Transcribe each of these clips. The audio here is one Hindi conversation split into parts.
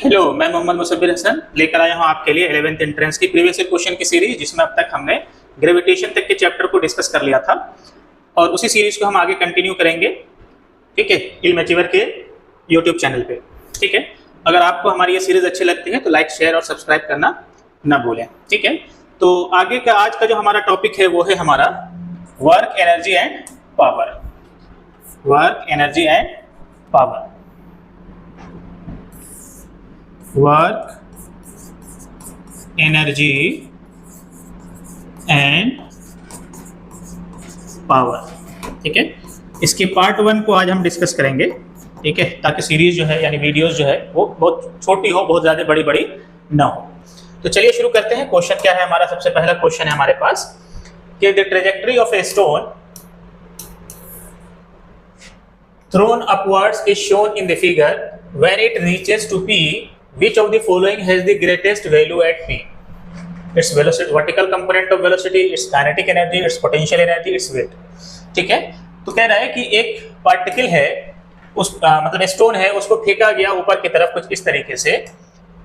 हेलो, मैं मोहम्मद मुसब्बिर हसन लेकर आया हूं आपके लिए 11th एंट्रेंस की प्रीवियस ईयर क्वेश्चन की सीरीज, जिसमें अब तक हमने ग्रेविटेशन तक के चैप्टर को डिस्कस कर लिया था और उसी सीरीज को हम आगे कंटिन्यू करेंगे। ठीक है, इल्म अचीवर के यूट्यूब चैनल पे। ठीक है, अगर आपको हमारी ये सीरीज अच्छी लगती है तो लाइक, शेयर और सब्सक्राइब करना ना भूलें। ठीक है, तो आगे का आज का जो हमारा टॉपिक है वो है हमारा work, energy and power. Work, energy and power. Work, energy and power. ठीक है, इसके पार्ट 1 को आज हम डिस्कस करेंगे। ठीक है, ताकि सीरीज जो है यानी वीडियोस जो है वो बहुत छोटी हो, बहुत ज़्यादा बड़ी बड़ी ना हो। तो चलिए शुरू करते हैं। क्वेश्चन क्या है हमारा? सबसे पहला क्वेश्चन है हमारे पास कि the trajectory of a stone thrown upwards is shown in the figure. When it reaches to P, which of the following has the greatest value at P? Its velocity, vertical component of velocity, its kinetic energy, its potential energy, its weight. ठीक है, तो कह रहा है कि एक पार्टिकल है, उस मतलब स्टोन है, उसको फेंका गया ऊपर की तरफ कुछ इस तरीके से।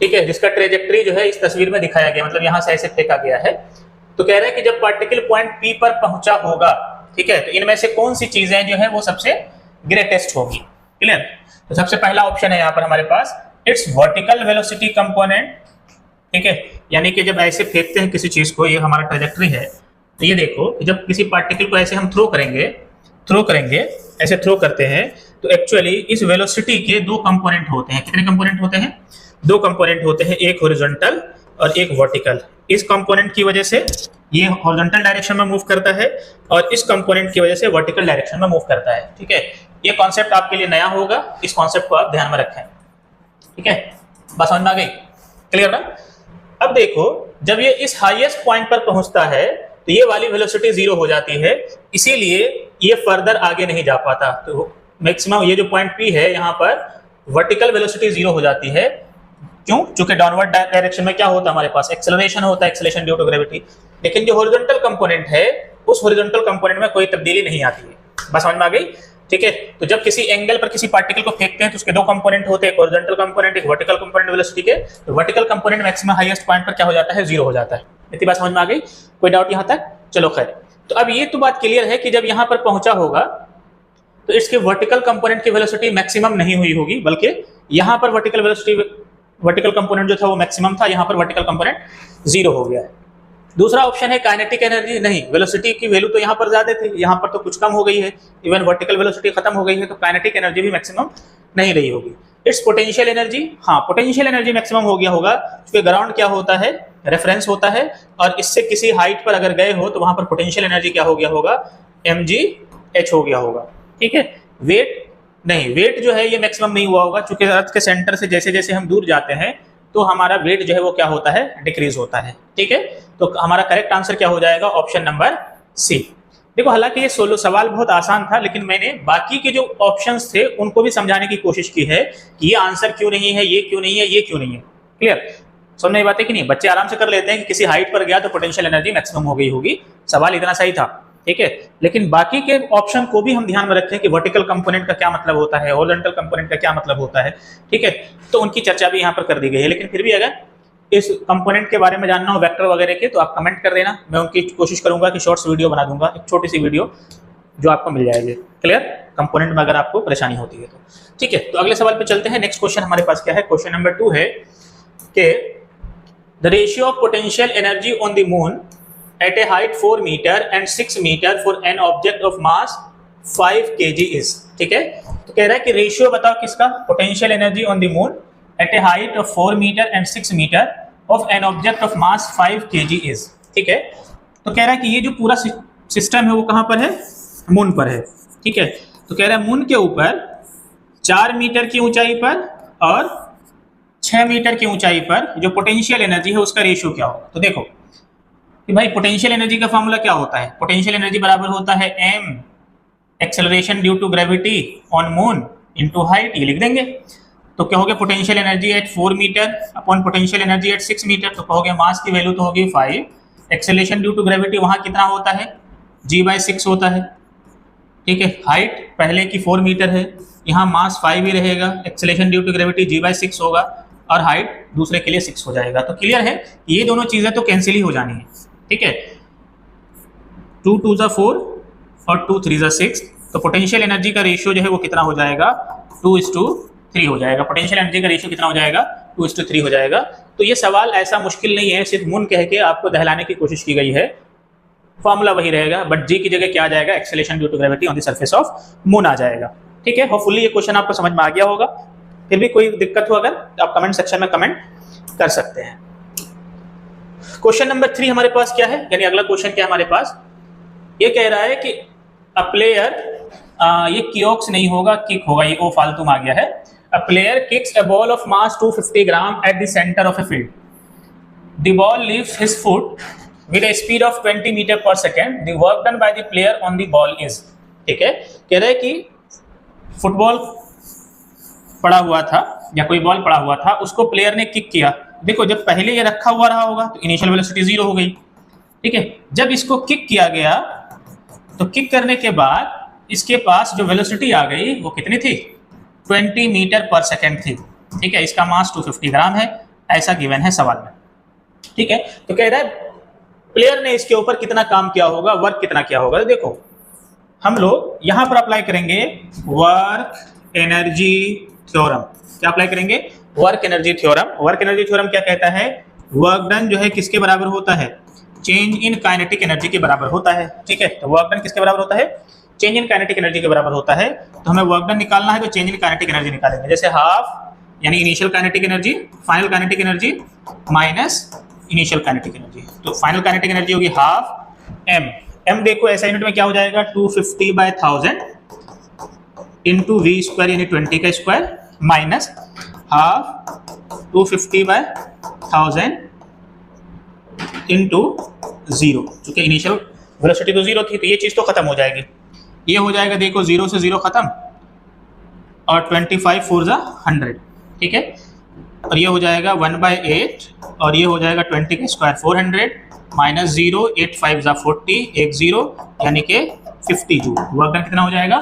ठीक है, जिसका ट्रेजेक्टरी जो है इस तस्वीर में दिखाया गया, मतलब यहाँ से ऐसे फेंका गया है। तो कह रहा है कि जब पार्टिकल पॉइंट P पर पहुंचा होगा, ठीक है, तो इनमें से कौन सी चीजें जो है वो सबसे ग्रेटेस्ट होगी। क्लियर? तो सबसे पहला ऑप्शन है यहाँ पर हमारे पास इट्स वर्टिकल वेलोसिटी कंपोनेंट। ठीक है, यानी कि जब ऐसे फेंकते हैं किसी चीज को, ये हमारा ट्रेजेक्टरी है, तो ये देखो कि जब किसी पार्टिकल को ऐसे हम थ्रो करेंगे, ऐसे थ्रो करते हैं, तो एक्चुअली इस वेलोसिटी के दो कंपोनेंट होते हैं। कितने कंपोनेंट होते हैं? दो कंपोनेंट होते हैं, एक हॉरिजॉन्टल और एक वर्टिकल। इस कंपोनेंट की वजह से ये हॉरिजॉन्टल डायरेक्शन में मूव करता है और इस कंपोनेंट की वजह से वर्टिकल डायरेक्शन में मूव करता है। ठीक है, ये कॉन्सेप्ट आपके लिए नया होगा, इस कॉन्सेप्ट को आप ध्यान में रखें। ठीक है, बात समझ में आ गई? क्लियर ना? अब देखो, जब ये इस हाईएस्ट पॉइंट पर पहुंचता है तो ये वाली वेलोसिटी 0 हो जाती है, इसीलिए ये फर्दर आगे नहीं जा पाता। तो मैक्सिमम ये जो पॉइंट P है, यहाँ पर वर्टिकल वेलोसिटी 0 हो जाती है। क्यों? क्योंकि डाउनवर्ड डायरेक्शन में क्या होता है हमारे पास? एक्सेलरेशन होता है, एक्सेलरेशन ड्यू टू ग्रेविटी। लेकिन जो हॉरिजॉन्टल कंपोनेंट है, उस हॉरिजॉन्टल कंपोनेंट में कोई तब्दीली नहीं आती है। बस समझ में आ गई? ठीक है, तो जब किसी एंगल पर किसी पार्टिकल को फेंकते हैं तो उसके दो कंपोनेंट होते हैं, एक हॉरिजॉन्टल कंपोनेंट, एक वर्टिकल कंपोनेंट वेलोसिटी के। तो vertical component maximum highest point पर क्या हो जाता है? 0 हो जाता है। इतनी बात समझ में आ गई? कोई डाउट यहाँ तक? चलो खैर, तो अब ये तो बात क्लियर है कि जब यहाँ पर पहुंचा होगा तो इसके वर्टिकल कंपोनेंट की वेलोसिटी मैक्सिमम नहीं हुई होगी, बल्कि यहाँ पर वर्टिकल कंपोनेंट जो था वो मैक्सिमम था, यहाँ पर वर्टिकल कंपोनेंट 0 हो गया है। दूसरा ऑप्शन है काइनेटिक एनर्जी। नहीं, वेलोसिटी की वैल्यू तो यहाँ पर ज्यादा थी, यहाँ पर तो कुछ कम हो गई है, इवन वर्टिकल वेलोसिटी खत्म हो गई है, तो काइनेटिक एनर्जी भी मैक्सिमम नहीं रही होगी। इट्स पोटेंशियल एनर्जी, हाँ पोटेंशियल एनर्जी मैक्सिमम हो गया होगा, क्योंकि ग्राउंड क्या होता है? रेफरेंस होता है, और इससे किसी हाइट पर अगर गए हो तो वहां पर पोटेंशियल एनर्जी क्या हो गया होगा? mgh हो गया होगा। ठीक है, वेट नहीं, वेट जो है ये मैक्सिमम नहीं हुआ होगा, क्योंकि अर्थ के सेंटर से जैसे जैसे हम दूर जाते हैं तो हमारा वेट जो है वो क्या होता है? डिक्रीज होता है। ठीक है, तो हमारा करेक्ट आंसर क्या हो जाएगा? Option number C. देखो, हालांकि ये सवाल बहुत आसान था, लेकिन मैंने बाकी के जो ऑप्शंस थे उनको भी समझाने की कोशिश की है कि ये आंसर क्यों नहीं है, ये क्यों नहीं है, ये क्यों नहीं है। क्लियर? समझ में बात है कि नहीं? बच्चे आराम से कर लेते हैं कि किसी हाइट पर गया तो पोटेंशियल एनर्जी मैक्सिमम हो गई होगी, सवाल इतना सही था। ठीक है, लेकिन बाकी के ऑप्शन को भी हम ध्यान में रखें कि वर्टिकल कंपोनेंट का क्या मतलब होता है, हॉरिजॉन्टल कंपोनेंट का क्या मतलब होता है। ठीक है, तो उनकी चर्चा भी यहाँ पर कर दी गई है। लेकिन फिर भी अगर इस कंपोनेंट के बारे में जानना हो, वेक्टर वगैरह के, तो आप कमेंट कर देना, मैं उनकी कोशिश करूंगा कि शॉर्ट्स वीडियो बना दूंगा, एक छोटी सी वीडियो जो आपको मिल जाएगी। क्लियर? कंपोनेंट में अगर आपको परेशानी होती है तो। ठीक है, तो अगले सवाल पे चलते हैं। नेक्स्ट क्वेश्चन हमारे पास क्या है? क्वेश्चन नंबर 2 है कि the ratio of potential energy on the moon at a height 4 meter and 6 meter for an object of mass 5 kg is। ठीक है, तो कह रहा है कि रेशियो बताओ किसका? Potential energy on the moon at a height of 4 meter and 6 meter of an object of mass 5 kg is। ठीक है, तो कह रहा है कि ये जो पूरा सिस्टम है वो कहाँ पर है? मून पर है। ठीक है, तो कह रहा है मून के ऊपर 4 मीटर की ऊंचाई पर और 6 मीटर की ऊंचाई पर जो पोटेंशियल एनर्जी है उसका रेशियो क्या होगा। तो देखो कि भाई पोटेंशियल एनर्जी का फॉर्मूला क्या होता है? पोटेंशियल एनर्जी बराबर होता है m acceleration due to gravity on moon into height. ये लिख देंगे, तो क्या हो गया? Potential energy at 4 metre upon potential energy at 6 metre, तो कहोगे मास की वैल्यू तो होगी 5, एक्सेलरेशन ड्यू टू ग्रेविटी वहां कितना होता है? g/6 होता है। ठीक है, हाइट पहले की 4 मीटर है, यहाँ मास 5 ही रहेगा, acceleration due to gravity g/6 होगा, और हाइट दूसरे के लिए 6 हो जाएगा। तो क्लियर है, ये दोनों चीजें तो कैंसिल ही हो जानी है, ठीक है। 2 2 ज़ा 4 और 2 3 ज़ा 6, तो पोटेंशियल एनर्जी का रेशियो जो है वो कितना हो जाएगा, 2:3 हो जाएगा। पोटेंशियल एनर्जी का रेशियो कितना हो जाएगा, 2:3 हो जाएगा। तो ये सवाल ऐसा मुश्किल नहीं है, सिर्फ मून कह के आपको दहलाने की कोशिश की गई है। फॉर्मूला वही रहेगा, बट जी की जगह क्या आ जाएगा, acceleration due to gravity on the surface of moon आ जाएगा, ठीक है। होपफुली ये क्वेश्चन आपको समझ में आ गया होगा। फिर भी कोई दिक्कत हो अगर तो आप कमेंट सेक्शन में कमेंट कर सकते हैं। क्वेश्चन नंबर 3 हमारे पास क्या है, यानी अगला क्वेश्चन क्या है हमारे पास, ये कह रहा है कि अ प्लेयर, ये कियोक्स नहीं होगा, किक होगा, ये ओ फालतू में आ गया है। A player kicks a ball of mass 250 gram at the centre of a field. The ball leaves his foot with a speed of 20 meter per second. The work done by the player on the ball is, ठीक है। कह रहा है कि फुटबॉल पड़ा हुआ था या कोई बॉल पड़ा हुआ था, उसको प्लेयर ने किक किया। देखो जब पहले ये रखा हुआ रहा होगा तो इनिशियल वेलोसिटी 0 हो गई, ठीक है। जब इसको किक किया गया तो किक करने के बाद इसके पास जो वेलोसिटी आ गई वो कितनी थी, 20 मीटर पर सेकेंड थी, ठीक है। इसका मास 250 ग्राम है, ऐसा गिवन है सवाल में, ठीक है। तो कह रहा है प्लेयर ने इसके ऊपर कितना काम किया होगा, वर्क कितना किया होगा। तो देखो हम लोग यहां पर अप्लाई करेंगे वर्क एनर्जी थ्योरम। क्या अप्लाई करेंगे, work energy theorem. Work energy theorem क्या कहता है, वर्क डन जो है किसके बराबर होता है, चेंज इन काइनेटिक एनर्जी के बराबर होता है, ठीक है। तो वर्क डन किसके बराबर होता है, चेंज इन काइनेटिक एनर्जी के बराबर होता है। तो हमें वर्क डन निकालना है तो चेंज इन काइनेटिक एनर्जी निकालेंगे, जैसे हाफ यानी initial kinetic energy, final kinetic energy minus initial kinetic energy. तो फाइनल काइनेटिक एनर्जी होगी हाफ एम। एम देखो ऐसा यूनिट में क्या हो जाएगा, 250/1000 इंटू वी स्क्वायर यानी 20 का स्क्वायर माइनस हाफ 250/1000 इंटू 0, चूंकि इनिशियल वेलोसिटी तो 0 थी तो ये चीज तो खत्म हो जाएगी। ये हो जाएगा देखो 0 से 0 खत्म और 25 4 ज़ा 100, ठीक है। और ये हो जाएगा 1/8 और ये हो जाएगा 20 का स्क्वायर 400 माइनस 0 8 5 ज़ा 40 1 0 यानी कि 50 जूल। वर्क डन कितना हो जाएगा,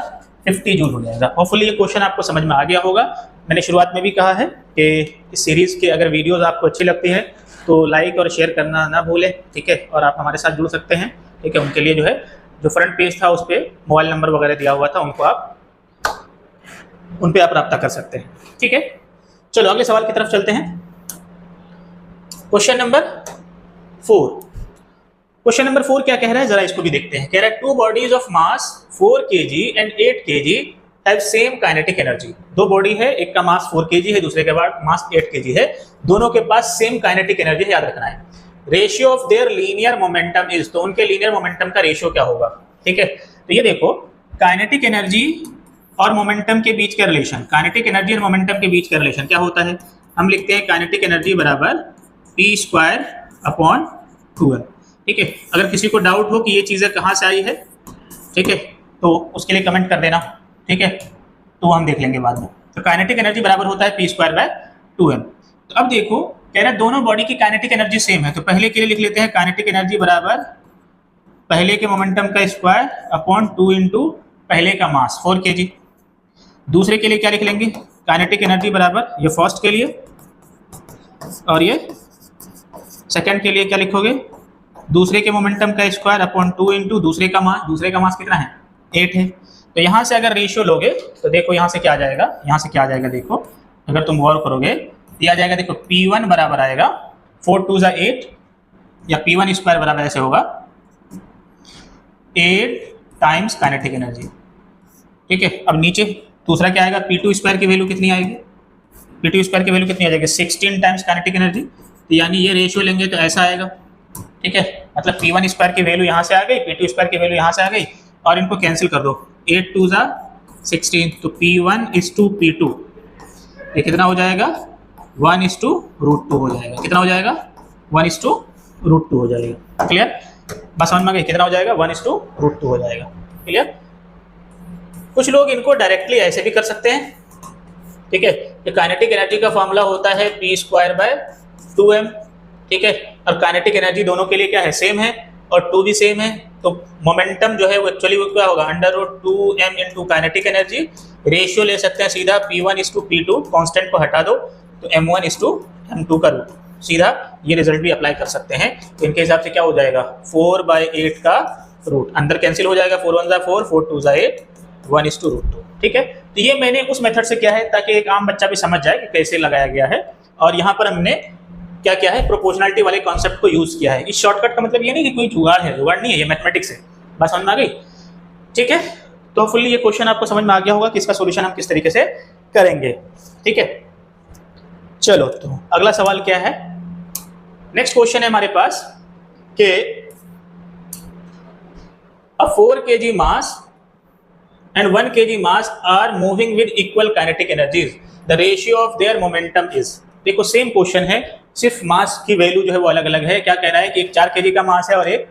50 जूल हो जाएगा। होपफुली ये क्वेश्चन आपको समझ में आ गया होगा। मैंने शुरुआत में भी कहा है कि इस सीरीज के अगर वीडियोस आपको अच्छी लगती है तो लाइक और शेयर करना ना भूलें, ठीक है। और आप हमारे साथ जुड़ सकते हैं, ठीक है। उनके लिए जो है जो फ्रंट पेज था उस पर मोबाइल नंबर वगैरह दिया हुआ था, उनको आप उन पर आप रब्ता कर सकते हैं, ठीक है। चलो अगले सवाल की तरफ चलते हैं। Question number 4। क्वेश्चन नंबर 4 क्या कह रहा है, जरा इसको भी देखते हैं। कह रहा है 2 bodies of mass 4 kg and 8 kg have same kinetic energy. दो बॉडी है, एक का मास 4 kg है, दूसरे के बाद मास 8 kg है, दोनों के पास सेम काइनेटिक एनर्जी है, याद रखना है। Ratio of their linear momentum is, तो उनके लीनियर मोमेंटम का रेशियो क्या होगा, ठीक है। तो ये देखो काइनेटिक एनर्जी और मोमेंटम के बीच का रिलेशन, काइनेटिक एनर्जी और मोमेंटम के बीच का रिलेशन क्या होता है, हम लिखते हैं काइनेटिक एनर्जी बराबर p²/2m, ठीक है। अगर किसी को डाउट हो कि ये चीज़ें कहाँ से आई है, ठीक है, तो उसके लिए कमेंट कर देना, ठीक है, तो हम देख लेंगे बाद में। तो काइनेटिक एनर्जी बराबर होता है p²/2m। तो अब देखो कह रहा है दोनों बॉडी की काइनेटिक एनर्जी सेम है, तो पहले के लिए लिख लेते हैं काइनेटिक एनर्जी बराबर पहले के मोमेंटम का स्क्वायर अपॉन 2 इंटू पहले का मास 4 kg। दूसरे के लिए क्या लिख लेंगे, काइनेटिक एनर्जी बराबर ये फर्स्ट के लिए और ये सेकंड के लिए क्या लिखोगे, दूसरे के मोमेंटम का स्क्वायर अपॉन 2 इंटू दूसरे का मास कितना है 8 है। तो यहाँ से अगर रेशियो लोगे तो देखो यहाँ से क्या आ जाएगा, यहाँ से क्या आ जाएगा, देखो अगर तुम गौर करोगे तो आ जाएगा, देखो P1 बराबर आएगा 4 2 ज़ा 8 या P1 स्क्वायर बराबर ऐसे होगा 8 टाइम्स काइनेटिक एनर्जी, ठीक है। अब नीचे दूसरा क्या आएगा, P2 स्क्वायर की वैल्यू कितनी आएगी, P2 स्क्वायर की वैल्यू कितनी आ जाएगी 16 टाइम्स काइनेटिक एनर्जी। तो यानी ये रेशियो लेंगे तो ऐसा आएगा, ठीक है। मतलब P1 स्क्वायर की वैल्यू यहाँ से आ गई, P2 स्क्वायर की वैल्यू यहाँ से आ गई और इनको कैंसिल कर दो, 8 2 ज़ा 16, तो P1:P2 ये कितना हो जाएगा 1:√2 हो जाएगा। कितना हो जाएगा 1:√2 हो जाएगा। क्लियर, बस समझ में गई, कितना हो जाएगा 1:√2 हो जाएगा। क्लियर। कुछ लोग इनको डायरेक्टली ऐसे भी कर सकते हैं, ठीक है। ये काइनेटिक एनर्जी का फॉर्मूला होता है p²/2m, ठीक है। और काइनेटिक एनर्जी दोनों के लिए क्या है, सेम है और 2 भी सेम है। तो मोमेंटम जो है वो एक्चुअली वो क्या होगा √2m into kinetic energy. Ratio ले सकते हैं सीधा P1:P2, कांस्टेंट को हटा दो तो m1:m2 का रूट, सीधा ये रिजल्ट भी अप्लाई कर सकते हैं। तो इनके हिसाब से क्या हो जाएगा 4/8 का रूट, अंदर कैंसिल हो जाएगा, 4 1 4, 4 2 8, 1:√2। ठीक है, तो ये मैंने उस मेथड से किया है ताकि एक आम बच्चा भी समझ जाए कि कैसे लगाया गया है। और यहाँ पर हमने क्या किया है, प्रोपोर्शनलिटी वाले कॉन्सेप्ट को यूज किया है। इस शॉर्टकट का मतलब ये नहीं कि कोई जुगाड़ है, जुगाड़ नहीं है, ये मैथमेटिक्स है। बात समझ में आ गई? ठीक है, तो फुल्ली ये क्वेश्चन आपको समझ में आ गया होगा कि इसका सॉल्यूशन हम किस तरीके से करेंगे। ठीक है, चलो तो अगला सवाल क्या है, नेक्स्ट क्वेश्चन है हमारे पास कि a 4 kg mass and 1 kg mass are moving with equal kinetic energies, the ratio of their momentum is। देखो सेम क्वेश्चन है, सिर्फ मास की वैल्यू जो है वो अलग अलग है। क्या कह रहा है कि एक 4 kg का मास है और एक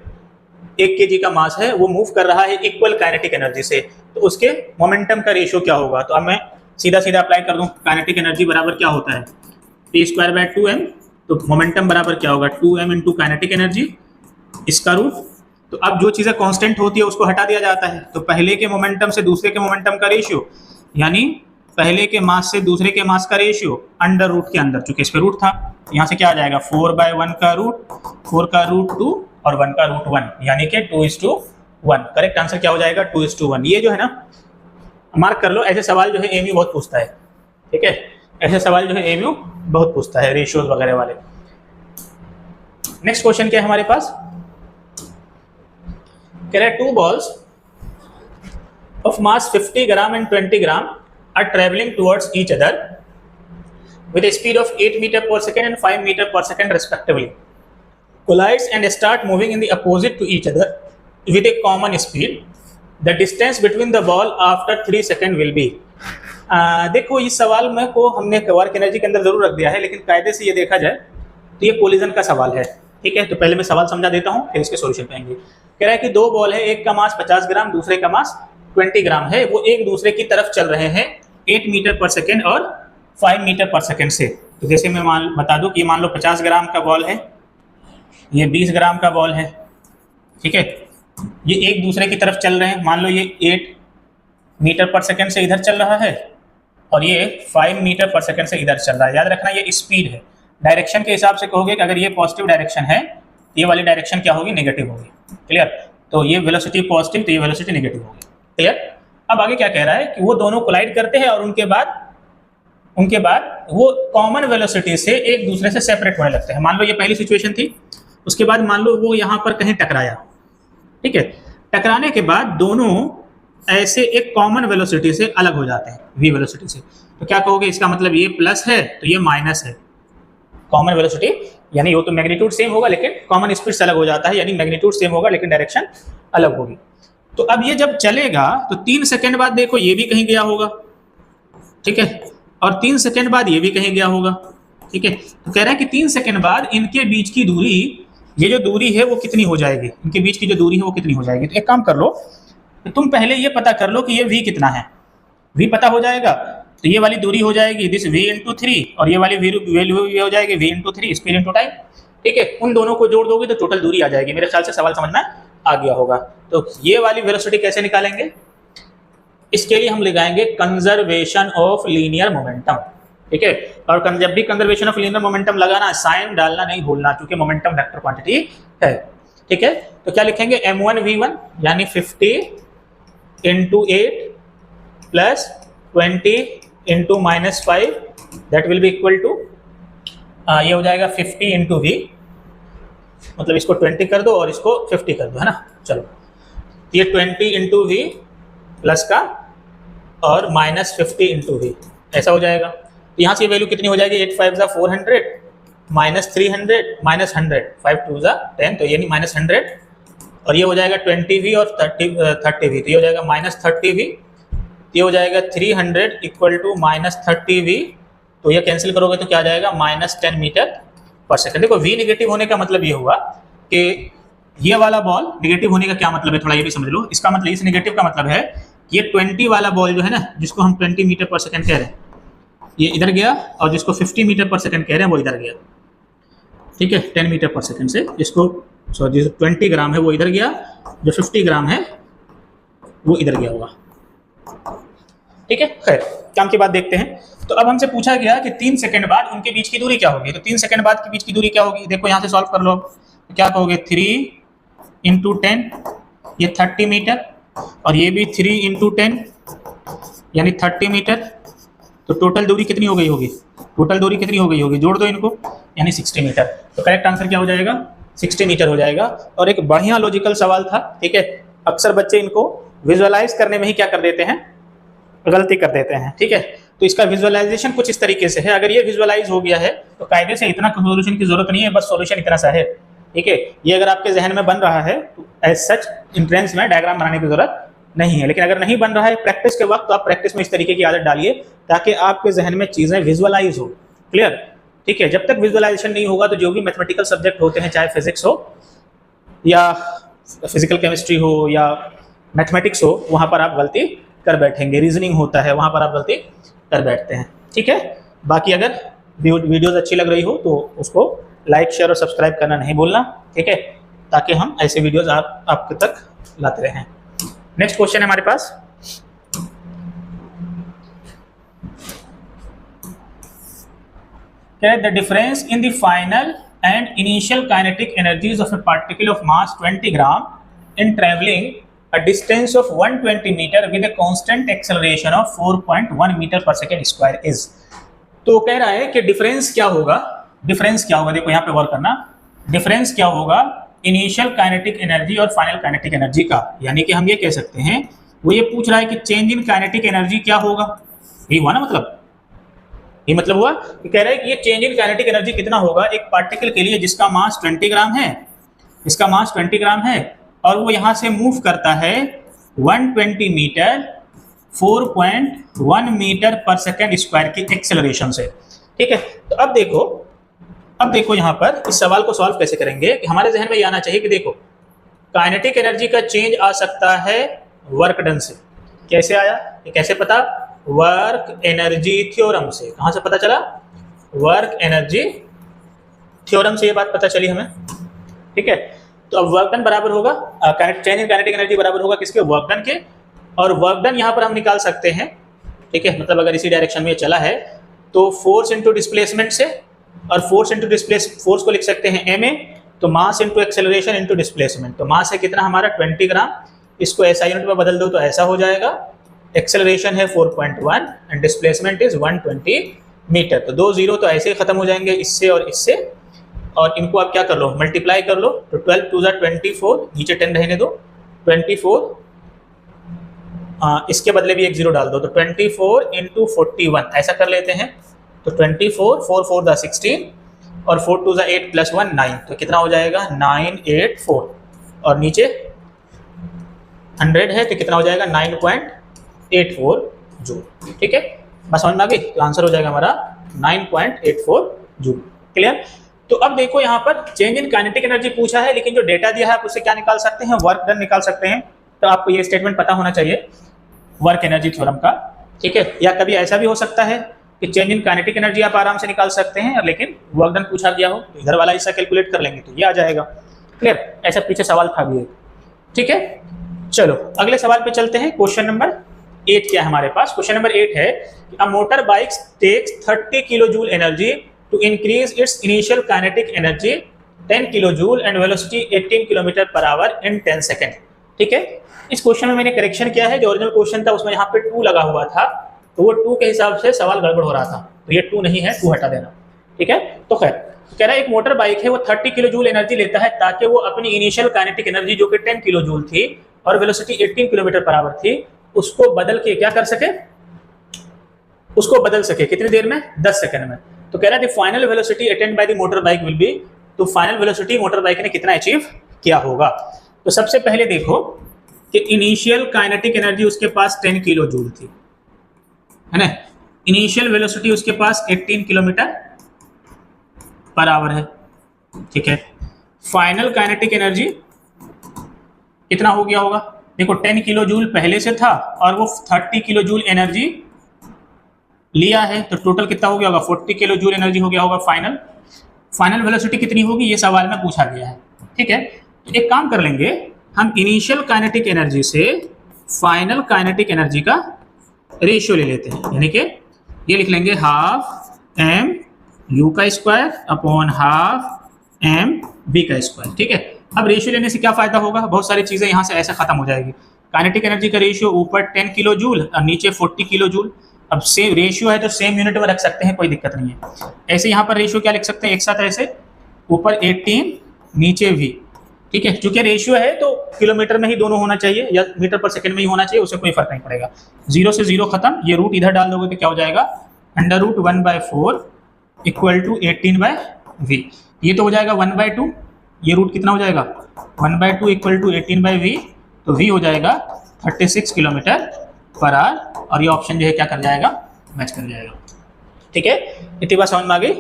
1 kg का मास है, वो मूव कर रहा है इक्वल काइनेटिक एनर्जी से, तो उसके मोमेंटम का रेशियो क्या होगा। तो अब मैं सीधा सीधा अप्लाई कर दूं, काइनेटिक एनर्जी बराबर क्या होता है T²/2m, तो मोमेंटम बराबर क्या होगा 2m इंटू काइनेटिक एनर्जी, इसका रूट। तो अब जो चीज़ें कांस्टेंट होती है उसको हटा दिया जाता है, तो पहले के मोमेंटम से दूसरे के मोमेंटम का रेशियो, यानी पहले के मास से दूसरे के मास का रेशियो अंडर रूट के अंदर, चूंकि इस पे रूट था, यहाँ से क्या आ जाएगा 4/1 का रूट, 4 का रूट 2 और 1 का रूट 1, यानी कि 2:1। करेक्ट आंसर क्या हो जाएगा 2:1। ये जो है ना, मार्क कर लो, ऐसे सवाल जो है एमयू बहुत पूछता है। ठीक है, ऐसे सवाल जो है एमयू बहुत पूछता है, रेशियोज वगैरह वाले। नेक्स्ट क्वेश्चन क्या है हमारे पास, कह रहा है 2 balls of mass 50 gram and 20 gram are traveling towards each other with a speed of 8 meter per second and 5 meter per second respectively, collides and start moving in the opposite to each other with a common speed, the distance between the ball after 3 seconds will be। देखो इस सवाल में को हमने वर्क एनर्जी के अंदर जरूर रख दिया है, लेकिन कायदे से ये देखा जाए तो ये कोलिजन का सवाल है। ठीक है, तो पहले मैं सवाल समझा देता हूँ, फिर इसके सॉल्यूशन पाएंगे। कह रहा है कि 2 बॉल है, एक का मास 50 ग्राम, दूसरे का मास 20 ग्राम है, वो एक दूसरे की तरफ चल रहे हैं 8 मीटर पर सेकेंड और 5 मीटर पर सेकेंड से। तो जैसे मैं बता दूं कि मान लो 50 ग्राम का बॉल है, ये 20 ग्राम का बॉल है। ठीक है, ये एक दूसरे की तरफ चल रहे हैं, मान लो ये 8 मीटर पर सेकेंड से इधर चल रहा है और ये 5 मीटर पर सेकेंड से इधर चल रहा है। याद रखना ये स्पीड है। डायरेक्शन के हिसाब से कहोगे कि अगर ये पॉजिटिव डायरेक्शन है, ये वाली डायरेक्शन क्या होगी, नेगेटिव होगी। क्लियर, तो ये वेलोसिटी पॉजिटिव, तो ये वेलोसिटी नेगेटिव होगी। क्लियर, अब आगे क्या कह रहा है कि वो दोनों कोलाइड करते हैं और उनके बाद वो कॉमन वेलोसिटी से एक दूसरे से सेपरेट होने लगते हैं। मान लो ये पहली सिचुएशन थी, उसके बाद मान लो वो यहाँ पर कहीं टकराया। ठीक है, टकराने के बाद दोनों ऐसे एक कॉमन वेलोसिटी से अलग हो जाते हैं, v वेलोसिटी से। तो क्या कहोगे, इसका मतलब ये प्लस है तो ये माइनस है। कॉमन वेलोसिटी यानी वो तो मैग्नीट्यूड सेम होगा लेकिन कॉमन स्पीड से अलग हो जाता है, यानी मैग्नीट्यूड सेम होगा लेकिन डायरेक्शन अलग होगी। तो अब ये जब चलेगा तो 3 सेकंड बाद देखो ये भी कहीं गया होगा। ठीक है, और 3 सेकंड बाद ये भी कहीं गया होगा। ठीक है, तो कह रहा है कि 3 सेकंड बाद इनके बीच की दूरी, ये जो दूरी है वो कितनी हो जाएगी, इनके बीच की जो दूरी है वो कितनी हो जाएगी। तो एक काम कर लो, तो तुम पहले ये पता कर लो कि ये v कितना है। v पता हो जाएगा तो ये वाली दूरी हो जाएगी दिस v इंटू 3 और ये वाली वैल्यू हो जाएगी v into 3, speed into time. ठीक है, उन दोनों को जोड़ दोगे तो टोटल दूरी आ जाएगी। मेरे ख्याल से सवाल समझ में आ गया होगा। तो ये वाली वेलोसिटी कैसे निकालेंगे, इसके लिए हम लगाएंगे कंजर्वेशन ऑफ लीनियर मोमेंटम। ठीक है, और जब भी कंजर्वेशन ऑफ लीनियर मोमेंटम लगाना, साइन डालना नहीं भूलना, क्योंकि मोमेंटम वेक्टर क्वांटिटी है। ठीक है, तो क्या लिखेंगे m1v1 यानी 50 into 8 plus 20 into -5 that will be equal to, ये हो जाएगा 50 इंटू v, मतलब इसको 20 कर दो और इसको 50 कर दो, है ना। चलो ये 20 इंटू वी प्लस का और -50 इंटू वी, ऐसा हो जाएगा। तो यहाँ से वैल्यू कितनी हो जाएगी, 8 5 = 400 -300 -100 5 2 = 10, तो यानी -100 और ये हो जाएगा 20v और 30v, तो ये हो जाएगा -30v, ये हो जाएगा 300 इक्वल टू -30v, तो ये कैंसिल करोगे तो क्या आ जाएगा -10 मीटर पर सेकंड। देखो v नेगेटिव होने का मतलब ये हुआ कि ये वाला बॉल नेगेटिव होने का क्या मतलब है, थोड़ा ये भी समझ लो। इसका मतलब इस नेगेटिव का मतलब है कि ये 20 वाला बॉल जो है ना, जिसको हम 20 मीटर पर सेकंड कह रहे हैं, ये इधर गया, और जिसको 50 मीटर पर सेकंड कह रहे हैं वो इधर गया। ठीक है, 10 मीटर पर सेकंड से जिसको जो 20 ग्राम है वो इधर गया, जो 50 ग्राम है वो इधर गया होगा। ठीक है, खैर काम की बात देखते हैं। तो अब हमसे पूछा गया कि 3 सेकंड बाद उनके बीच की दूरी क्या होगी। तो 3 सेकंड बाद के बीच की दूरी क्या होगी, देखो यहाँ से सॉल्व कर लो। तो क्या कहोगे, 3 × 10 ये 30 मीटर, और ये भी 3 × 10 यानी 30 मीटर। तो टोटल दूरी कितनी हो गई होगी, टोटल दूरी कितनी हो गई होगी, जोड़ दो इनको, यानी 60 मीटर। तो करेक्ट आंसर क्या हो जाएगा, 60 मीटर हो जाएगा। और एक बढ़िया लॉजिकल सवाल था, ठीक है। अक्सर बच्चे इनको विजुअलाइज करने में ही क्या कर देते हैं, गलती कर देते हैं, ठीक है। तो इसका विजुअलाइजेशन कुछ इस तरीके से है। अगर ये विजुअलाइज हो गया है तो कायदे से इतना सॉल्यूशन की जरूरत नहीं है, बस सॉल्यूशन इतना सा है, ठीक है। ये अगर आपके जहन में बन रहा है तो एज सच एंट्रेंस में डायग्राम बनाने की जरूरत नहीं है। लेकिन अगर नहीं बन रहा है प्रैक्टिस के वक्त, तो आप प्रैक्टिस में इस तरीके की आदत डालिए ताकि आपके जहन में चीजें विजुअलाइज हो। क्लियर, ठीक है। जब तक विजुअलाइजेशन नहीं होगा तो जो भी मैथमेटिकल सब्जेक्ट होते हैं, चाहे फिजिक्स हो या फिजिकल केमिस्ट्री हो या मैथमेटिक्स हो, वहां पर आप गलती कर बैठेंगे। रीजनिंग होता है, वहां पर आप गलती कर बैठते हैं, ठीक है। बाकी अगर वीडियोस अच्छी लग रही हो तो उसको लाइक, शेयर और सब्सक्राइब करना नहीं भूलना, ठीक है, ताकि हम ऐसे वीडियोस आपके तक लाते रहें। नेक्स्ट क्वेश्चन है हमारे पास, the difference in the final and initial kinetic energies of a particle of mass 20 gram in travelling a distance of 120 meter with a constant acceleration of 4.1 meter per second square is। तो कह रहा है कि डिफरेंस क्या होगा, डिफरेंस क्या होगा, देखो यहाँ पे वर्क करना, डिफरेंस क्या होगा इनिशियल काइनेटिक एनर्जी और फाइनल काइनेटिक एनर्जी का। यानी कि हम ये कह सकते हैं, वो ये पूछ रहा है कि चेंज इन काइनेटिक एनर्जी क्या होगा। ये हुआ ना, मतलब ये मतलब हुआ कि कह रहा है कि ये चेंज इन काइनेटिक एनर्जी कितना होगा एक पार्टिकल के लिए जिसका मास 20 ग्राम है, इसका मास 20 ग्राम है, और वो यहां से मूव करता है 120 मीटर 4.1 मीटर पर सेकेंड स्क्वायर की एक्सेलरेशन से, ठीक है। तो अब देखो यहाँ पर इस सवाल को सॉल्व कैसे करेंगे कि हमारे जहन में ये आना चाहिए कि देखो काइनेटिक एनर्जी का चेंज आ सकता है वर्क डन से। कैसे आया, ये कैसे पता, वर्क एनर्जी थ्योरम से। कहां से पता चला, वर्क एनर्जी थ्योरम से ये बात पता चली हमें, ठीक है। तो अब वर्क डन बराबर होगा चेंज इन काइनेटिक एनर्जी बराबर होगा किसके, वर्क डन के। और वर्क डन यहाँ पर हम निकाल सकते हैं, ठीक है, मतलब अगर इसी डायरेक्शन में चला है तो फोर्स इनटू डिस्प्लेसमेंट से, और फोर्स को लिख सकते हैं एम ए, तो mass into acceleration into displacement. तो मास है कितना हमारा 20 ग्राम, इसको ऐसा यूनिट में बदल दो तो ऐसा हो जाएगा, एक्सेलरेशन है 4.1 एंड डिस्प्लेसमेंट इज 120 मीटर। तो 2 जीरो तो ऐसे ही खत्म हो जाएंगे, इससे और इससे, और इनको आप क्या कर लो, मल्टीप्लाई कर लो। तो 12 2 24, नीचे 10 रहने दो, 24, इसके बदले भी एक जीरो डाल दो, तो 24 × 41 ऐसा कर लेते हैं। तो 24 4 4 दा 16 और 4 2 8 + 1 9, तो कितना हो जाएगा 984, और नीचे 100 है तो कितना हो जाएगा 9.84 जूल, ठीक है। बस समझ में आ गई, तो आंसर हो जाएगा हमारा 9.84 जूल। क्लियर। तो अब देखो यहाँ पर चेंज इन काइनेटिक एनर्जी पूछा है, लेकिन जो डेटा दिया है आप उससे क्या निकाल सकते हैं, वर्क डन निकाल सकते हैं। तो आपको ये स्टेटमेंट पता होना चाहिए वर्क एनर्जी थ्योरम का, ठीक है। या कभी ऐसा भी हो सकता है कि चेंज इन काइनेटिक एनर्जी आप आराम से निकाल सकते हैं, लेकिन वर्क डन पूछा गया हो तो इधर वाला हिस्सा कैलकुलेट कर लेंगे तो ये आ जाएगा। क्लियर, ऐसा पीछे सवाल था भी, ठीक है। चलो अगले सवाल पे चलते हैं। क्वेश्चन नंबर 8 क्या है हमारे पास, क्वेश्चन नंबर 8 है a motor bike takes 30 kilo joule energy to increase its initial kinetic energy 10 kilojoule and velocity 18 km/h in 10 second, ठीक है। इस क्वेश्चन में मैंने करेक्शन किया है, जो ओरिजिनल क्वेश्चन था उसमें यहाँ पे 2 लगा हुआ था, तो वो 2 के हिसाब से सवाल गड़बड़ हो रहा था, तो ये 2 नहीं है, 2 हटा देना, ठीक है। तो खैर कह रहा है एक मोटर बाइक है वो 30 किलो जूल एनर्जी लेता है ताकि वो अपनी इनिशियल काइनेटिक एनर्जी जो कि 10 किलो जूल थी और वेलोसिटी 18 km/h थी, उसको बदल के क्या कर सके, उसको बदल सके कितनी देर में, 10 सेकंड में। तो कह रहा है final velocity attend by the motor bike will be, तो फाइनल वेलोसिटी मोटर बाइक ने कितना अचीव किया होगा। तो सबसे पहले देखो कि इनिशियल काइनेटिक एनर्जी उसके पास 10 किलो जूल थी, है ना। इनिशियल वेलोसिटी उसके पास 18 km/h है, ठीक है। फाइनल काइनेटिक एनर्जी कितना हो गया होगा, देखो 10 किलो जूल पहले से था और वो 30 किलो जूल एनर्जी लिया है, तो टोटल कितना हो गया होगा 40 किलो जूल एनर्जी हो गया होगा। फाइनल वेलोसिटी कितनी होगी ये सवाल में पूछा गया है, ठीक है। तो एक काम कर लेंगे, हम इनिशियल काइनेटिक एनर्जी से फाइनल काइनेटिक एनर्जी का रेशियो ले लेते हैं, यानी कि ये लिख लेंगे हाफ एम यू का square upon half m v का स्क्वायर। ठीक है, अब रेशियो लेने से क्या फायदा होगा, बहुत सारी चीजें यहाँ से ऐसे खत्म हो जाएगी। काइनेटिक एनर्जी का रेशियो ऊपर 10 किलो जूल और नीचे 40 किलो जूल। अब सेम रेशियो है तो सेम यूनिट में रख सकते हैं, कोई दिक्कत नहीं है। ऐसे यहाँ पर रेशियो क्या लिख सकते हैं एक साथ, ऐसे ऊपर 18 नीचे v। ठीक है, चूंकि रेशियो है तो किलोमीटर में ही दोनों होना चाहिए या मीटर पर सेकंड में ही होना चाहिए, उससे कोई फर्क नहीं पड़ेगा। 0 से 0 खत्म, ये रूट इधर डाल दोगे तो क्या हो जाएगा, √1/4 इक्वल टू 18/v। ये तो हो जाएगा 1/2, ये रूट कितना हो जाएगा 1/2 इक्वल टू 18/v, तो v हो जाएगा 36 किलोमीटर पर आवर, और ये ऑप्शन जो है क्या कर जाएगा, मैच कर जाएगा। ठीक है, इतनी बात समझ में आ गई।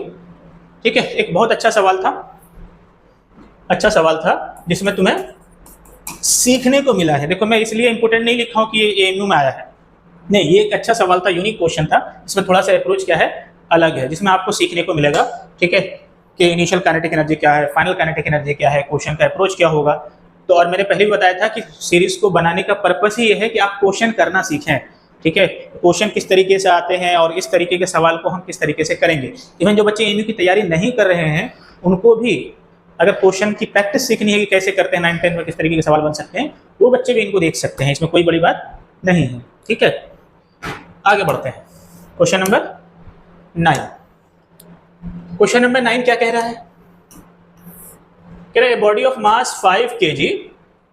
ठीक है, एक बहुत अच्छा सवाल था जिसमें तुम्हें सीखने को मिला है। देखो मैं इसलिए इंपोर्टेंट नहीं लिखा हूँ कि ये AMU में आया है, नहीं, ये एक अच्छा सवाल था, यूनिक क्वेश्चन था। इसमें थोड़ा सा अप्रोच क्या है, अलग है, जिसमें आपको सीखने को मिलेगा। ठीक है, कि इनिशियल काइनेटिक एनर्जी क्या है, फाइनल काइनेटिक एनर्जी क्या है, क्वेश्चन का अप्रोच क्या होगा। तो और मैंने पहले भी बताया था कि सीरीज को बनाने का पर्पस ही ये है कि आप क्वेश्चन करना सीखें। ठीक है, क्वेश्चन किस तरीके से आते हैं और इस तरीके के सवाल को हम किस तरीके से करेंगे। इवन जो बच्चे AMU की तैयारी नहीं कर रहे हैं उनको भी अगर क्वेश्चन की प्रैक्टिस सीखनी है कि कैसे करते हैं 9-10 में किस तरीके के सवाल बन सकते हैं, वो बच्चे भी इनको देख सकते हैं, इसमें कोई बड़ी बात नहीं है। ठीक है, आगे बढ़ते हैं। Question number 9। क्वेश्चन नंबर 9 क्या कह रहा है, कह रहा है body of mass 5 kg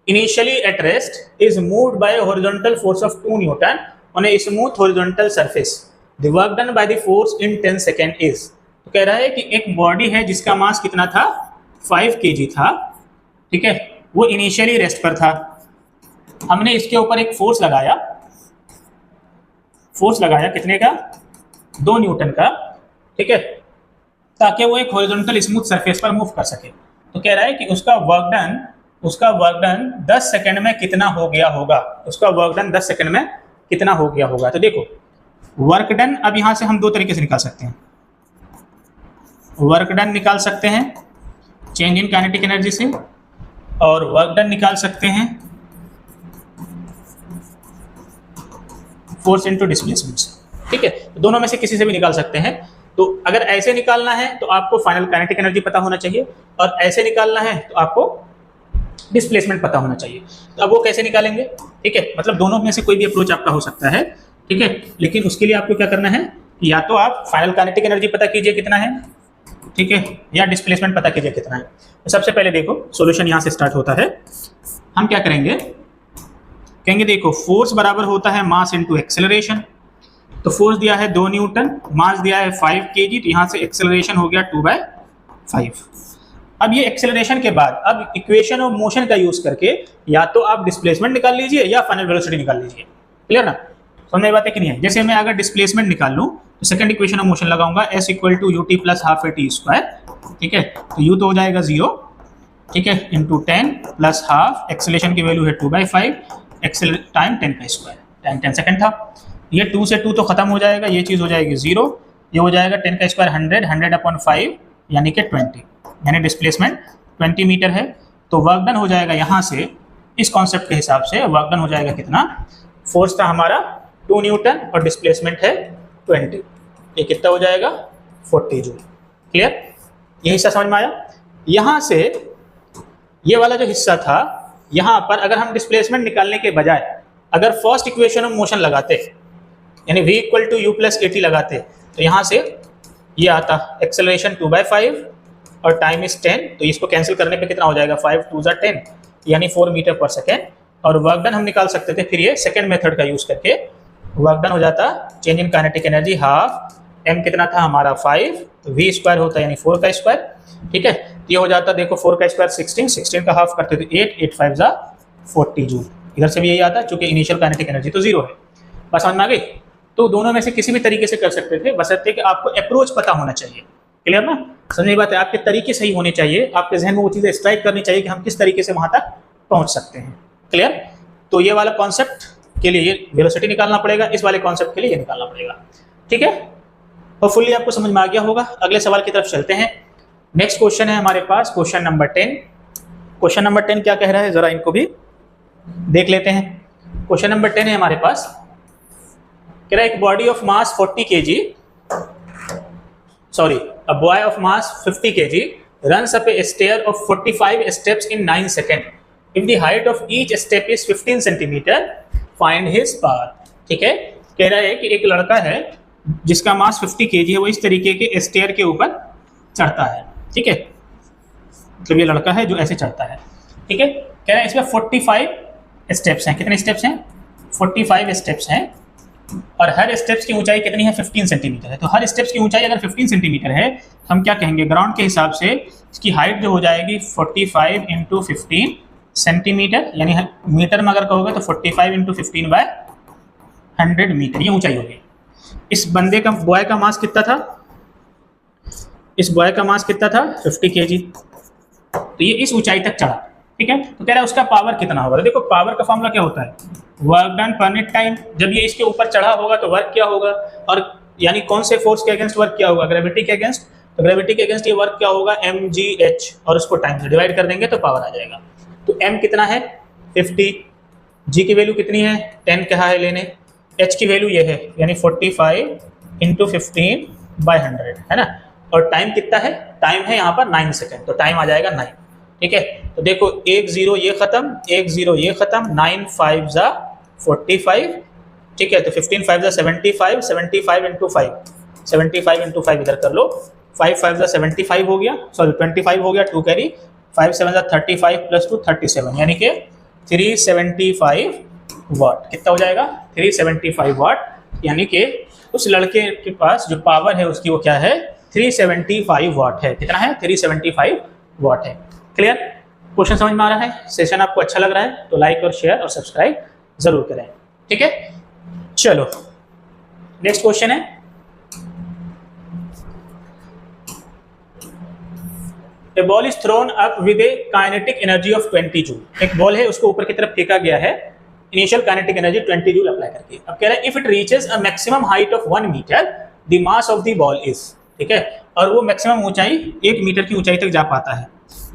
initially at rest is moved by horizontal force of 2 Newton on a smooth horizontal surface. The work done by the force in 10 second is. तो कह रहा है कि एक बॉडी है जिसका मास कितना था 5 kg था। ठीक है, वो इनिशियली रेस्ट पर था, हमने इसके ऊपर एक फोर्स लगाया कितने का, 2 न्यूटन का। ठीक है, ताकि वो एक हॉरिजॉन्टल स्मूथ सरफेस पर मूव कर सके। तो कह रहा है कि उसका वर्क डन 10 सेकंड में कितना हो गया होगा, उसका वर्क डन 10 सेकंड में कितना हो गया होगा। तो देखो वर्क डन अब यहां से हम 2 तरीके से निकाल सकते हैं। वर्क डन निकाल सकते हैं चेंज इन काइनेटिक एनर्जी से, और वर्क डन निकाल सकते हैं फोर्स इनटू डिस्प्लेसमेंट से। ठीक है, तो दोनों में से किसी से भी निकाल सकते हैं। तो अगर ऐसे निकालना है तो आपको फाइनल काइनेटिक एनर्जी पता होना चाहिए, और ऐसे निकालना है तो आपको डिस्प्लेसमेंट पता होना चाहिए। तो अब वो कैसे निकालेंगे, ठीक है, मतलब दोनों में से कोई भी अप्रोच आपका हो सकता है। ठीक है, लेकिन उसके लिए आपको क्या करना है, या तो आप फाइनल काइनेटिक एनर्जी पता कीजिए कितना है, ठीक है, या डिस्प्लेसमेंट पता कीजिए कितना है। तो सबसे पहले देखो सॉल्यूशन यहाँ से स्टार्ट होता है। हम क्या करेंगे, कहेंगे देखो फोर्स बराबर होता है मास इनटू एक्सेलरेशन। तो फोर्स दिया है 2 न्यूटन, मास दिया है 5 kg, तो यहाँ से एक्सेलरेशन हो गया 2/5। अब ये एक्सेलरेशन के बाद अब इक्वेशन ऑफ मोशन का यूज करके या तो आप डिस्प्लेसमेंट निकाल लीजिए या फाइनल वेलोसिटी निकाल लीजिए। क्लियर ना, समझ में बात है कि नहीं है। जैसे मैं अगर डिस्प्लेसमेंट निकाल लूँ तो सेकंड इक्वेशन ऑफ मोशन लगाऊंगा S = ut + ½ at²। ठीक है, तो u तो हो जाएगा 0, ठीक है, इंटू 10 + ½ एक्सेलरेशन की वैल्यू है 2/5 एक्सेल टाइम 10² टाइम 10 सेकंड था। ये 2 से 2 तो खत्म हो जाएगा, ये चीज़ हो जाएगी 0, ये हो जाएगा 10² 100/5 यानी कि 20, यानी डिस्प्लेसमेंट 20 मीटर है। तो वर्क डन हो जाएगा यहाँ से, इस कॉन्सेप्ट के हिसाब से वर्क डन हो जाएगा कितना, फोर्स था हमारा 2 न्यूटन और डिस्प्लेसमेंट है 20, ये कितना हो जाएगा 40 जूल। क्लियर, ये हिस्सा समझ में आया। यहाँ से ये वाला जो हिस्सा था, यहाँ पर अगर हम डिस्प्लेसमेंट निकालने के बजाय अगर फर्स्ट इक्वेशन ऑफ मोशन लगाते, यानी v = u + at लगाते, तो यहाँ से ये आता एक्सेलरेशन 2/5 और टाइम इज 10, तो इसको कैंसिल करने पे कितना हो जाएगा 5 × 2 = 10 यानी 4 मीटर पर सेकेंड। और वर्क डन हम निकाल सकते थे, फिर ये सेकेंड मेथड का यूज करके वर्क डन हो जाता change in kinetic energy ½ m कितना था हमारा 5, तो v² होता यानी 4 का स्क्वायर। ठीक है, ये हो जाता देखो 4 का स्क्वायर 16, 16 का हाफ करते थे 8, 8 × 5 = 40 जूल। इधर से भी यही आता चूंकि इनिशियल काइनेटिक एनर्जी तो 0 है। बस समझ में आ गई। तो दोनों में से किसी भी तरीके से कर सकते थे, बशर्ते कि आपको अप्रोच पता होना चाहिए। क्लियर ना, समझ में बात है, आपके तरीके सही होने चाहिए, आपके जहन में वो चीज़ें स्ट्राइक करनी चाहिए कि हम किस तरीके से वहाँ तक पहुँच सकते हैं। क्लियर, तो ये वाला कॉन्सेप्ट के लिए ये वेलोसिटी निकालना पड़ेगा, इस वाले कॉन्सेप्ट के लिए ये निकालना पड़ेगा। ठीक है, होपफुल्ली आपको समझ में आ गया होगा। अगले सवाल की तरफ चलते हैं। नेक्स्ट क्वेश्चन है हमारे पास क्वेश्चन नंबर 10। क्वेश्चन नंबर 10 क्या कह रहा है, जरा इनको भी देख लेते हैं। क्वेश्चन नंबर 10 है हमारे पास, कह रहा है एक body of mass 40 kg sorry, a boy of mass 50 kg runs up a stair of 45 steps in 9 seconds. If the height of each step is 15 centimeter, find his power. ठीक है, कह रहा है कि एक लड़का है जिसका मास 50 kg है, वो इस तरीके के स्टेयर के ऊपर चढ़ता है। ठीक है, मतलब ये लड़का है जो ऐसे चढ़ता है। ठीक है, कह रहा है इसमें 45 स्टेप्स हैं। कितने स्टेप्स हैं? 45 स्टेप्स हैं, और हर स्टेप्स की ऊंचाई कितनी है? 15 सेंटीमीटर है। तो हर स्टेप्स की ऊंचाई अगर 15 सेंटीमीटर है, हम क्या कहेंगे? ग्राउंड के हिसाब से इसकी हाइट जो हो जाएगी 45 इंटू 15 सेंटीमीटर, यानी मीटर में अगर कहोगे तो 45 इंटू 15 बाय 100 मीटर, ये ऊंचाई होगी। इस बंदे का, बॉय का मास कितना था? इस बॉय का मास कितना था? 50 kg। तो ये इस ऊंचाई तक चढ़ा। ठीक है, तो कह रहा है उसका पावर कितना होगा। तो देखो, पावर का फॉर्मूला क्या होता है? Work done per unit time. जब ये इसके ऊपर चढ़ा होगा तो वर्क क्या होगा, और यानी कौन से फोर्स के अगेंस्ट वर्क क्या होगा? ग्रेविटी के अगेंस्ट। तो ग्रेविटी के अगेंस्ट ये वर्क क्या होगा? mgh, और उसको टाइम से डिवाइड कर देंगे तो पावर आ जाएगा। तो m कितना है? 50, g की वैल्यू कितनी है? 10 कहा है लेने, h की वैल्यू ये है, यानी 45 इंटू 15 बाई 100 है ना, और टाइम कितना है? टाइम है यहाँ पर 9 सेकेंड, तो टाइम आ जाएगा 9। ठीक है, तो देखो 1 0 ये खत्म, 1 0 ये खत्म, 9 5 जा 45। ठीक है, तो 15 5 जा 75, 75 इंटू 5, 75 इंटू 5 इधर कर लो, 5 5 जा 75 हो गया, सॉरी 25 हो गया, 2 कैरी, 5 7 जा 35 प्लस 2 37, यानी कि 375 वाट। कितना हो जाएगा? 375 वाट, यानी कि उस लड़के के पास जो पावर है उसकी वो क्या है? 375 वाट है। कितना है? 375 वाट है। क्लियर? क्वेश्चन समझ में आ रहा है? सेशन आपको अच्छा लग रहा है तो लाइक और शेयर और सब्सक्राइब जरूर करें। ठीक है, चलो नेक्स्ट क्वेश्चन है, A ball is thrown up with a kinetic energy of 20 joule. एक बॉल है, उसको ऊपर की तरफ फेंका गया है, initial kinetic energy 20 joule apply करके। अब कह रहा है if it reaches a maximum height of 1 metre the mass of the ball is. ठीक है, और वो मैक्सिमम ऊंचाई 1 मीटर की ऊंचाई तक जा पाता है।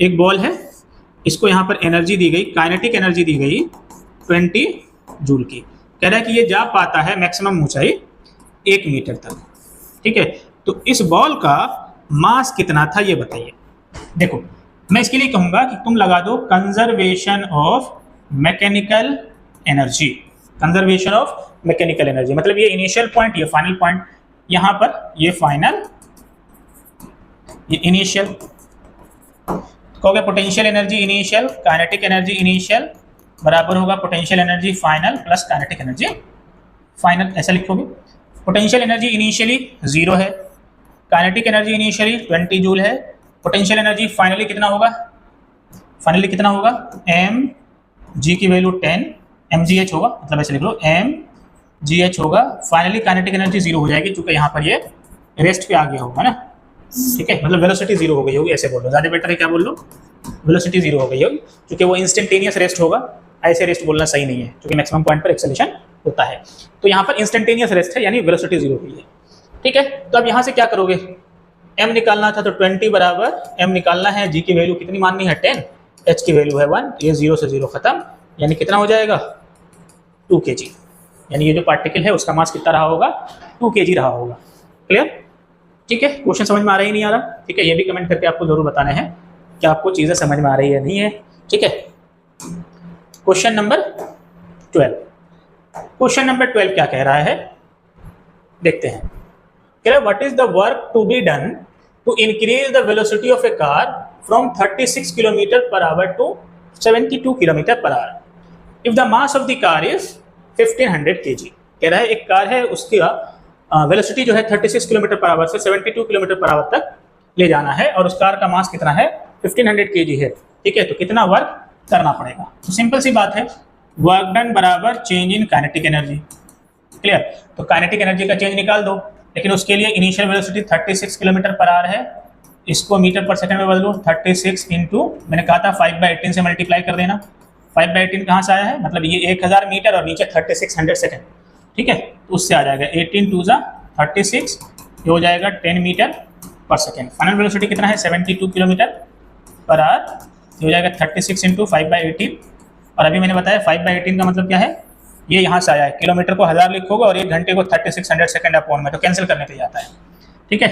एक बॉल है, इसको यहाँ पर एनर्जी दी गई, काइनेटिक एनर्जी दी गई 20 जूल की। कह रहा है कि ये जा पाता है मैक्सिमम ऊंचाई 1 मीटर तक। ठीक है, तो इस बॉल का मास कितना था ये बताइए। देखो, मैं इसके लिए कहूंगा कि तुम लगा दो conservation of mechanical energy. Conservation of mechanical energy मतलब ये इनिशियल पॉइंट, ये फाइनल पॉइंट, यहां पर ये फाइनल, ये इनिशियल। कहोगे potential energy initial, kinetic energy initial बराबर होगा potential energy final plus kinetic energy final, ऐसा लिखोगे। पोटेंशियल एनर्जी इनिशियली 0 है, काइनेटिक एनर्जी इनिशियली 20 जूल है, पोटेंशियल एनर्जी फाइनली कितना होगा? फाइनली कितना होगा? एम जी की वैल्यू 10 mgh होगा, मतलब ऐसे लिख लो mgh होगा। फाइनली काइनेटिक एनर्जी 0 हो जाएगी, क्योंकि यहाँ पर ये रेस्ट पे आ गया होगा ना। ठीक है, मतलब वेलोसिटी 0 हो गई होगी, ऐसे बोल लो, ज़्यादा बेटर है। क्या बोल लो? वेलोसिटी 0 हो गई होगी, क्योंकि वो इंस्टेंटेनियस रेस्ट होगा। ऐसे रेस्ट बोलना सही नहीं है, क्योंकि मैक्सिमम पॉइंट पर एक्सेलेरेशन होता है। तो यहाँ पर इंस्टेंटेनियस रेस्ट है, यानी वेलोसिटी 0 हुई है। ठीक है, तो अब यहाँ से क्या करोगे? m निकालना था, तो 20 बराबर m निकालना है, g की वैल्यू कितनी माननी है? 10, h की वैल्यू है 1, ये 0 से 0 खत्म, यानी कितना हो जाएगा? 2 kg। यानी ये जो पार्टिकल है उसका मास कितना रहा होगा? 2 kg रहा होगा। क्लियर? ठीक है, क्वेश्चन समझ में आ रहा है नहीं आ रहा? ठीक है, ये भी कमेंट करके आपको जरूर बताना है कि आपको चीज़ें समझ में आ रही है नहीं है। ठीक है, क्वेश्चन नंबर 12। क्वेश्चन नंबर 12 क्या कह रहा है, देखते हैं। कह रहा है what is the work to be done to increase the velocity of a car from 36 kilometre per hour to 72 kilometre per hour if the mass of the car is 1500 kg। कह रहा है एक कार है, उसकी वेलोसिटी जो है 36 किलोमीटर पर आवर से 72 किलोमीटर पर आवर तक ले जाना है, और उस कार का मास कितना है? 1500 kg है। ठीक है, तो कितना वर्क करना पड़ेगा? तो सिंपल सी बात है, वर्क डन बराबर change in kinetic energy. Clear? तो काइनेटिक एनर्जी का चेंज निकाल दो, लेकिन उसके लिए initial velocity 36 kilometre per our है, इसको मीटर पर सेकंड में बदलो। 36 इंटू मैंने कहा था 5/18 से मल्टीप्लाई कर देना। 5/18 कहाँ से आया है? मतलब ये 1000 मीटर और नीचे 3600 सेकंड। ठीक है, तो उससे आ जाएगा 18 2 36, ये हो जाएगा 10 मीटर पर सेकेंड। फाइनल वेलोसिटी कितना है? 72 किलोमीटर पर आवर, ये हो जाएगा 36 इंटू 5/18। और अभी मैंने बताया 5/18 का मतलब क्या है? ये यहाँ से आया है, किलोमीटर को 1000 लिखोगे और 1 घंटे को 3600 सेकंड अपॉन में, तो कैंसिल करने पे जाता है। ठीक है,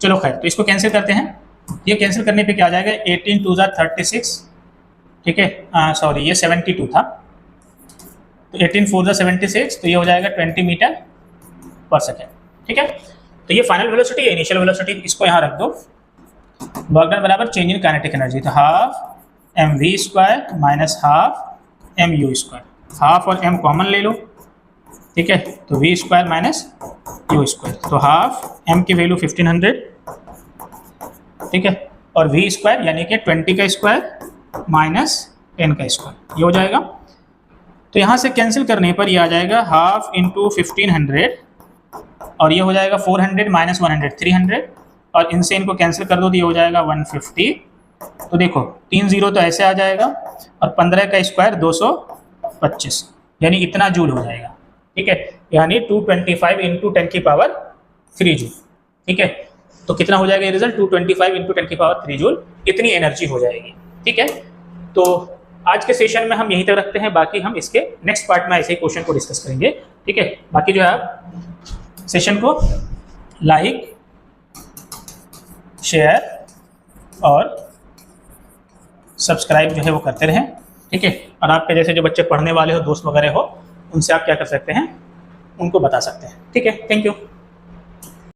चलो खैर, तो इसको कैंसिल करते हैं। ये कैंसिल करने पे क्या आ जाएगा, 18 2 36, ठीक है, सॉरी ये 72 था, तो 18 4 76, तो ये हो जाएगा 20 मीटर पर सेकेंड, ठीक है। तो ये फाइनल वेलोसिटी है, इनिशियल वेलोसिटी, इसको यहाँ रख दो। वर्क डन बराबर चेंज इन काइनेटिक एनर्जी, तो half m v square minus half m u square, half और एम कॉमन ले लो, ठीक है, तो v square minus u square, तो हाफ एम की वैल्यू 1500, ठीक है, और वी स्क्वायर यानी कि 20 का स्क्वायर माइनस 10 का स्क्वायर, ये हो जाएगा। तो यहाँ से कैंसिल करने पर ये आ जाएगा हाफ इंटू 1500, और ये हो जाएगा 400 माइनस 100 300, और इनसे इनको कैंसिल कर दो तो ये हो जाएगा 150। तो देखो 3 0 तो ऐसे आ जाएगा, और 15 का स्क्वायर 225, यानी इतना जूल हो जाएगा, ठीक है, यानी 225 इंटू 10 की पावर 3 जूल, ठीक है। तो कितना हो जाएगा ये रिजल्ट, 225 इंटू 10 की पावर 3 जूल, इतनी एनर्जी हो जाएगी, ठीक है। तो आज के सेशन में हम यहीं तक रखते हैं, बाकी हम इसके नेक्स्ट पार्ट में ऐसे ही क्वेश्चन को डिस्कस करेंगे, ठीक है। बाकी जो है आप सेशन को लाइक, शेयर और सब्सक्राइब जो है वो करते रहें, ठीक है। और आपके जैसे जो बच्चे पढ़ने वाले हो, दोस्त वगैरह हो, उनसे आप क्या कर सकते हैं, उनको बता सकते हैं, ठीक है। Thank you.